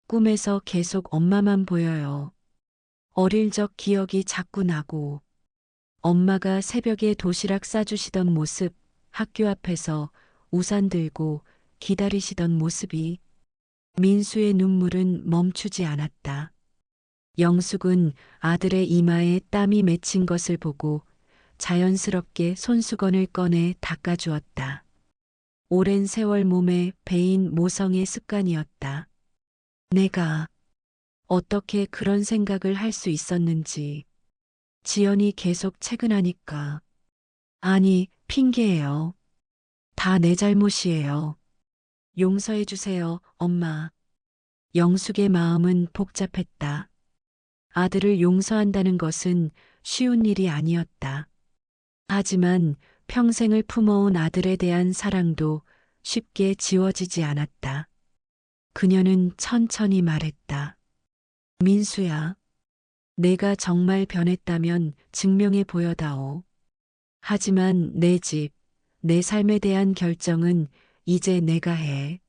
꿈에서 계속 엄마만 보여요. 어릴 적 기억이 자꾸 나고 엄마가 새벽에 도시락 싸주시던 모습, 학교 앞에서 우산 들고 기다리시던 모습이 민수의 눈물은 멈추지 않았다. 영숙은 아들의 이마에 땀이 맺힌 것을 보고 자연스럽게 손수건을 꺼내 닦아주었다. 오랜 세월 몸에 배인 모성의 습관이었다. 내가 어떻게 그런 생각을 할 수 있었는지. 지연이 계속 채근하니까. 아니, 핑계예요. 다 내 잘못이에요. 용서해 주세요, 엄마. 영숙의 마음은 복잡했다. 아들을 용서한다는 것은 쉬운 일이 아니었다. 하지만 평생을 품어온 아들에 대한 사랑도 쉽게 지워지지 않았다. 그녀는 천천히 말했다. 민수야, 내가 정말 변했다면 증명해 보여다오. 하지만 내 집, 내 삶에 대한 결정은 이제 내가 해.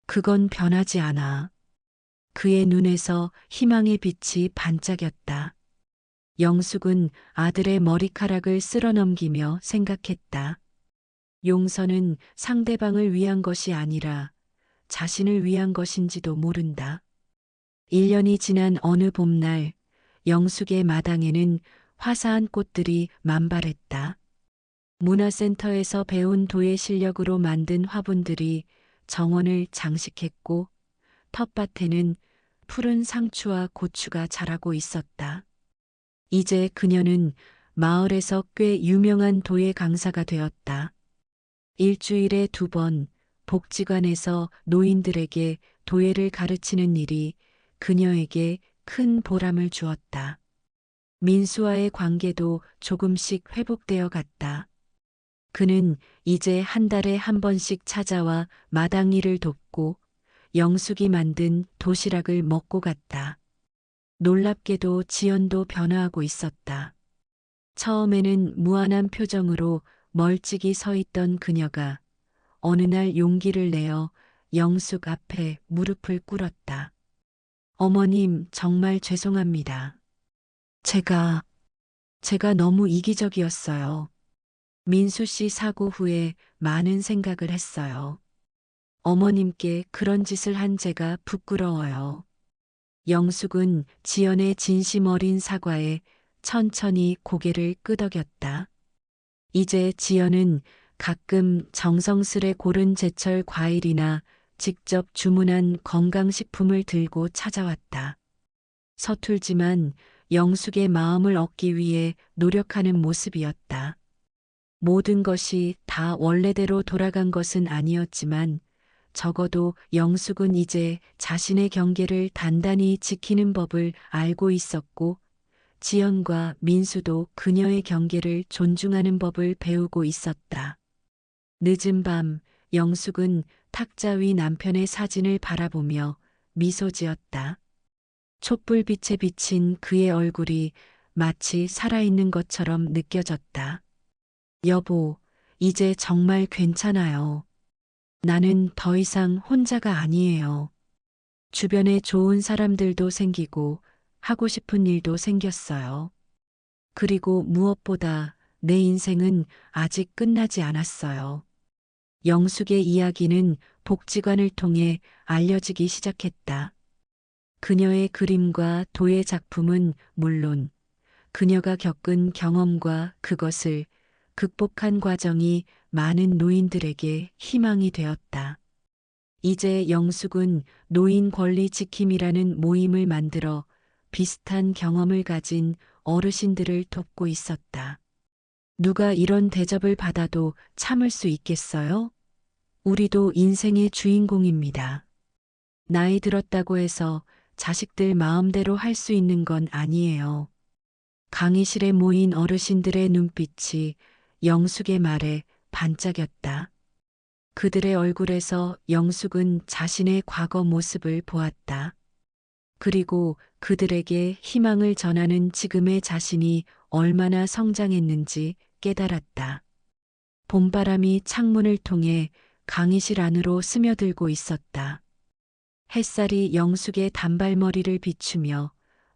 그건 변하지 않아. 그의 눈에서 희망의 빛이 반짝였다. 영숙은 아들의 머리카락을 쓸어넘기며 생각했다. 용서는 상대방을 위한 것이 아니라 자신을 위한 것인지도 모른다. 1년이 지난 어느 봄날, 영숙의 마당에는 화사한 꽃들이 만발했다. 문화센터에서 배운 도예 실력으로 만든 화분들이 정원을 장식했고 텃밭에는 푸른 상추와 고추가 자라고 있었다. 이제 그녀는 마을에서 꽤 유명한 도예 강사가 되었다. 일주일에 2번 복지관에서 노인들에게 도예를 가르치는 일이 그녀에게 큰 보람을 주었다. 민수와의 관계도 조금씩 회복되어 갔다. 그는 이제 한 달에 한 번씩 찾아와 마당 일을 돕고 영숙이 만든 도시락을 먹고 갔다. 놀랍게도 지연도 변화하고 있었다. 처음에는 무안한 표정으로 멀찍이 서 있던 그녀가 어느 날 용기를 내어 영숙 앞에 무릎을 꿇었다. 어머님, 정말 죄송합니다. 제가, 제가 너무 이기적이었어요. 민수 씨 사고 후에 많은 생각을 했어요. 어머님께 그런 짓을 한 제가 부끄러워요. 영숙은 지연의 진심 어린 사과에 천천히 고개를 끄덕였다. 이제 지연은 가끔 정성스레 고른 제철 과일이나 직접 주문한 건강식품을 들고 찾아왔다. 서툴지만 영숙의 마음을 얻기 위해 노력하는 모습이었다. 모든 것이 다 원래대로 돌아간 것은 아니었지만 적어도 영숙은 이제 자신의 경계를 단단히 지키는 법을 알고 있었고 지연과 민수도 그녀의 경계를 존중하는 법을 배우고 있었다. 늦은 밤 영숙은 탁자 위 남편의 사진을 바라보며 미소 지었다. 촛불빛에 비친 그의 얼굴이 마치 살아있는 것처럼 느껴졌다. 여보, 이제 정말 괜찮아요. 나는 더 이상 혼자가 아니에요. 주변에 좋은 사람들도 생기고 하고 싶은 일도 생겼어요. 그리고 무엇보다 내 인생은 아직 끝나지 않았어요. 영숙의 이야기는 복지관을 통해 알려지기 시작했다. 그녀의 그림과 도예 작품은 물론 그녀가 겪은 경험과 그것을 극복한 과정이 많은 노인들에게 희망이 되었다. 이제 영숙은 노인 권리 지킴이라는 모임을 만들어 비슷한 경험을 가진 어르신들을 돕고 있었다. 누가 이런 대접을 받아도 참을 수 있겠어요? 우리도 인생의 주인공입니다. 나이 들었다고 해서 자식들 마음대로 할 수 있는 건 아니에요. 강의실에 모인 어르신들의 눈빛이 영숙의 말에 반짝였다. 그들의 얼굴에서 영숙은 자신의 과거 모습을 보았다. 그리고 그들에게 희망을 전하는 지금의 자신이 얼마나 성장했는지 깨달았다. 봄바람이 창문을 통해 강의실 안으로 스며들고 있었다. 햇살이 영숙의 단발머리를 비추며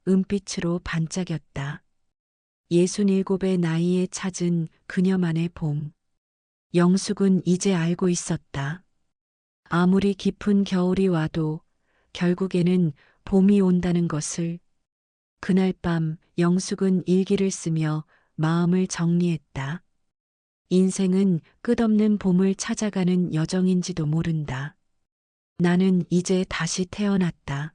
은빛으로 반짝였다. 67의 나이에 찾은 그녀만의 봄. 영숙은 이제 알고 있었다. 아무리 깊은 겨울이 와도 결국에는 봄이 온다는 것을. 그날 밤 영숙은 일기를 쓰며 마음을 정리했다. 인생은 끝없는 봄을 찾아가는 여정인지도 모른다. 나는 이제 다시 태어났다.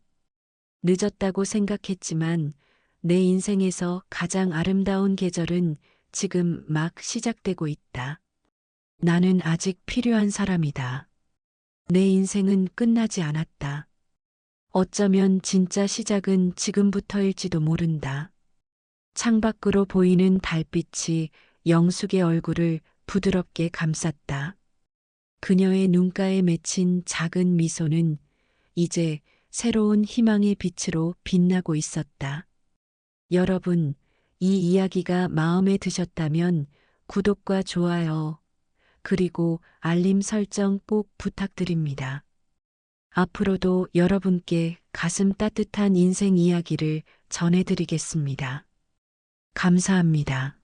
늦었다고 생각했지만 내 인생에서 가장 아름다운 계절은 지금 막 시작되고 있다. 나는 아직 필요한 사람이다. 내 인생은 끝나지 않았다. 어쩌면 진짜 시작은 지금부터일지도 모른다. 창밖으로 보이는 달빛이 영숙의 얼굴을 부드럽게 감쌌다. 그녀의 눈가에 맺힌 작은 미소는 이제 새로운 희망의 빛으로 빛나고 있었다. 여러분, 이 이야기가 마음에 드셨다면 구독과 좋아요, 그리고 알림 설정 꼭 부탁드립니다. 앞으로도 여러분께 가슴 따뜻한 인생 이야기를 전해드리겠습니다. 감사합니다.